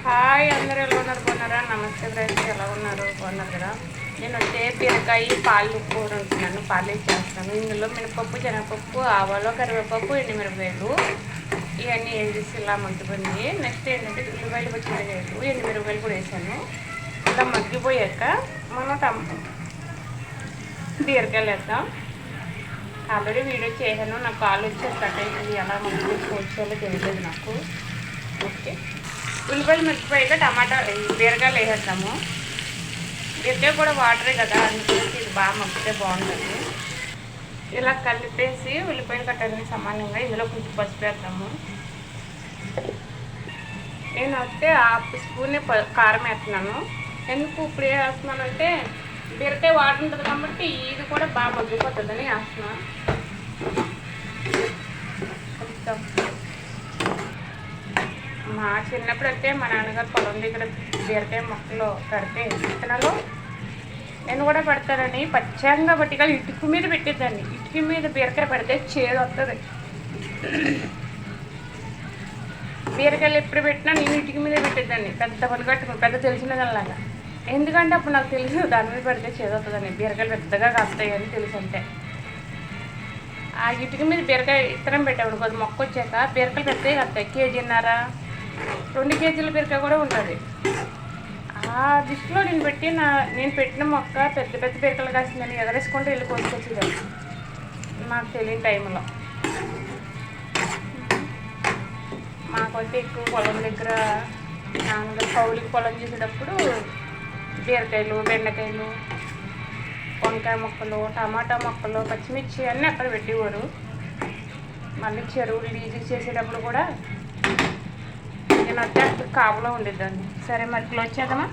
Hi అందరూ ఎలా ఉన్నారు బాగున్నారా? నమస్తే ఫ్రెండ్స్, ఎలా ఉన్నారు బాగున్నారు కదా? నేను వచ్చే బీరకాయ పాలు కూర ఉంటున్నాను, పాలు చేస్తాను. ఇందులో మినపప్పు, శనగపప్పు, ఆవాలు, కరివేపప్పు, ఎండుమిరపకాయలు ఇవన్నీ వేసి ఇలా మగ్గిపోయింది. నెక్స్ట్ ఏంటంటే ఉల్లిపాయలు, పచ్చిమిరపకాయలు, ఎండుమిరపకాయలు కూడా వేసాను. ఇలా మగ్గిపోయాక మనం బీరకాయలు వేద్దాం. ఆల్రెడీ వీడియో చేశాను, నాకు కాలు వచ్చి కట్ అయిపోయింది. ఎలా మగ్గించుకోవచ్చాలో తెలియలేదు నాకు. ఓకే, ఉల్లిపాయలు మిరపకాయగా టమాటా బీరకాయలు వేసేద్దాము. బీరకాయ కూడా వాటరే కదా, అందుకని ఇది బాగా మగ్గితే బాగుంటుంది. ఇలా కలిపేసి ఉల్లిపాయలు కట్టాలని సమానంగా ఇందులో కొంచెం పసుపు వేద్దాము. నేను వస్తే హాఫ్ స్పూన్ కారం వేస్తున్నాను. ఎందుకు ఇప్పుడు వేస్తున్నానంటే బీరకాయ వాటర్ ఉంటుంది కాబట్టి ఇది కూడా బాగా మగ్గిపోతుందని వేస్తున్నాను. మా చిన్నప్పుడు అయితే మా నాన్నగారు పొలం దగ్గర బీరకాయ మొక్కలు కడితే విత్తనాలు నేను కూడా పెడతానని పచ్చంగా పట్టిగా ఇటుక మీద పెట్టేదాన్ని. ఇటుక మీద బీరకాయ పెడితే చేదు వస్తుంది. బీరకాయలు ఎప్పుడు పెట్టినా నేను ఇటుక మీద పెట్టేదాన్ని, పెద్ద పని కట్టుకుని పెద్ద తెలిసినదల్లాగా. ఎందుకంటే అప్పుడు నాకు తెలుసు దాని మీద పెడితే చేదు వస్తుందని. బీరకాయలు పెద్దగా కాస్తాయి అని తెలుసు. అంటే ఆ ఇటుక మీద బీరకాయ ఇత్తనం పెట్టేవాడు. కొద్ది మొక్క వచ్చాక బీరకాయలు పెద్దగా కాస్తాయి. కేజీన్నర 2 కేజీల బీరకాయ కూడా ఉంటుంది. ఆ దృష్టిలో నేను పెట్టిన మొక్క పెద్ద పెద్ద బీరకాయలు కాసిందని ఎగరేసుకుంటూ వెళ్ళి కోసుకొచ్చేదాన్ని నాకు తెలియని టైంలో. మాకైతే ఎక్కువ పొలం దగ్గర నాన్నగారు కౌలికి పొలం చేసేటప్పుడు బీరకాయలు, బెండకాయలు, వంకాయ మొక్కలు, టమాటా మొక్కలు, పచ్చిమిర్చి అన్నీ అక్కడ పెట్టేవారు. మళ్ళీ చెరువులు లీజుకి చేసేటప్పుడు కూడా నేను అయితే అక్కడ కాపులో ఉండేదాన్ని. సరే, మరి క్లోజ్ చేద్దామా?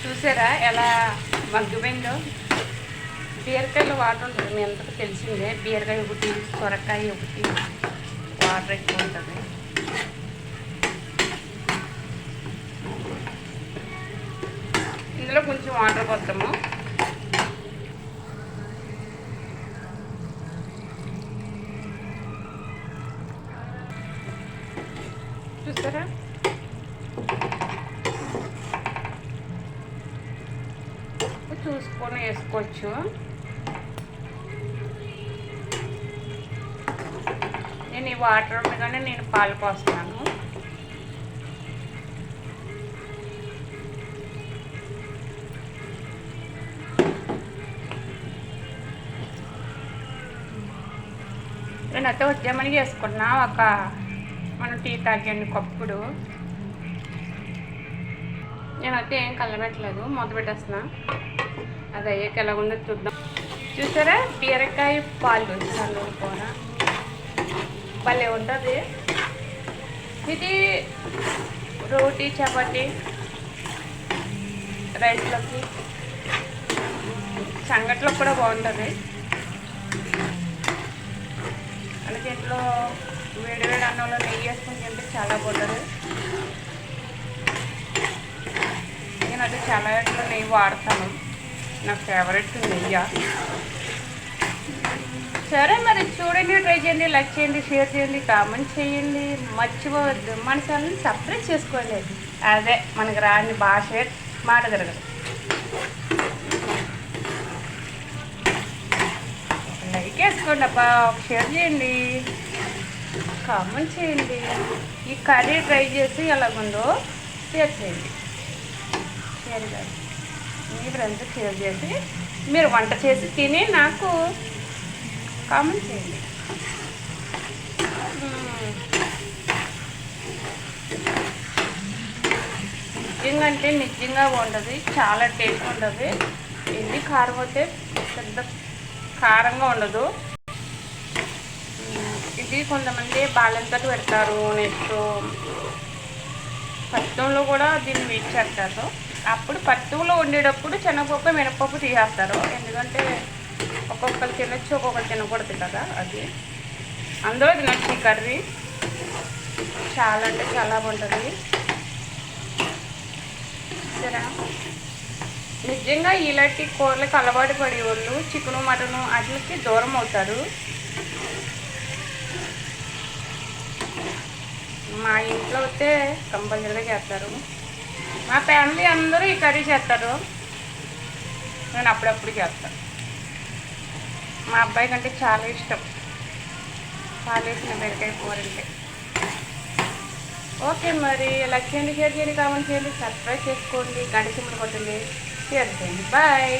చూసారా ఎలా మగ్గిపోయిందో? బీరకాయలో వాటర్ ఉంటుంది, మీ అందరికీ తెలిసిందే. బీరకాయ ఒకటి, సొరకాయ ఒకటి వాటర్ ఎక్కువ ఉంటుంది. ఇందులో కొంచెం వాటర్ పోద్దాము. చూసారా? చూసుకొని వేసుకోవచ్చు. నేను ఈ వాటర్ ఉండగానే నేను పాలు పోస్తున్నాను. నేనైతే ఉద్యమని చేసుకున్నా. మనం టీ తాగండి కప్పుడు. నేనైతే ఏం కలబెట్టలేదు, మూత పెట్టేస్తున్నా. అది అయ్యాక ఎలా ఉందో చూద్దాం. చూసారా? బీరకాయ పాలు కూర భలే ఉంటుంది. ఇది రోటీ, చపాతి, రైస్లోకి, సంగట్లో కూడా బాగుంటుంది. అలాగే ఇంట్లో వేడివేడి అన్నంలో నెయ్యి వేసుకుని తింటే చాలా బాగుంటుంది. నేను అది చాలా ఇంట్లో నెయ్యి వాడతాను, నాకు ఫేవరెట్ నెయ్యి. సరే, మరి చూడండి, ట్రై చేయండి, లైక్ చేయండి, షేర్ చేయండి, కామెంట్ చేయండి, మర్చిపోవద్దు. మన ఛానల్ని సబ్స్క్రైబ్ చేసుకోండి. అదే మనకు రాని భాష మాట తిరగదు. లైక్ వేసుకోండి అబ్బా, షేర్ చేయండి, కామెంట్ చేయండి. ఈ కర్రీ ట్రై చేసి ఎలాగుందో షేర్ చేయండి. షేర్ కాదు, మీ ఫ్రెండ్స్కి షేర్ చేసి మీరు వంట చేసి తిని నాకు కామెంట్ చేయండి. నిజంగా అంటే నిజంగా బాగుంటుంది, చాలా టేస్ట్ ఉంటుంది. ఎన్ని కారం అయితే పెద్ద కారంగా ఉండదు. ఇది కొంతమంది బాలెంతో పెడతారు. నెక్స్ట్ పత్తంలో కూడా దీన్ని వేసి చేస్తారు. అప్పుడు పత్తంలో వండేటప్పుడు శనగపప్పు, మినపప్పు తీసేస్తారు. ఎందుకంటే ఒక్కొక్కరు తినొచ్చు, ఒక్కొక్కరు తినకూడదు కదా. అది అందులో తినొచ్చు. ఈ కర్రీ చాలా అంటే చాలా బాగుంటుంది. సరే, నిజంగా ఇలాంటి కూరలకు అలవాటు పడే వాళ్ళు చికెను మటను వాటికి దూరం అవుతారు. మా ఇంట్లో అయితే కంపల్సరీగా చేస్తారు. మా ఫ్యామిలీ అందరూ ఈ కర్రీ చేస్తారు. నేను అప్పుడప్పుడు చేస్తాను. మా అబ్బాయి కంటే చాలా ఇష్టం పాలేసిన బీరకాయ కూర అంటే. ఓకే, మరి లైక్ చేయండి, షేర్ చేయండి, కామెంట్ చేయండి, సబ్స్క్రైబ్ చేసుకోండి, గంట సింబల్ కొట్టండి, షేర్ చేయండి. బాయ్.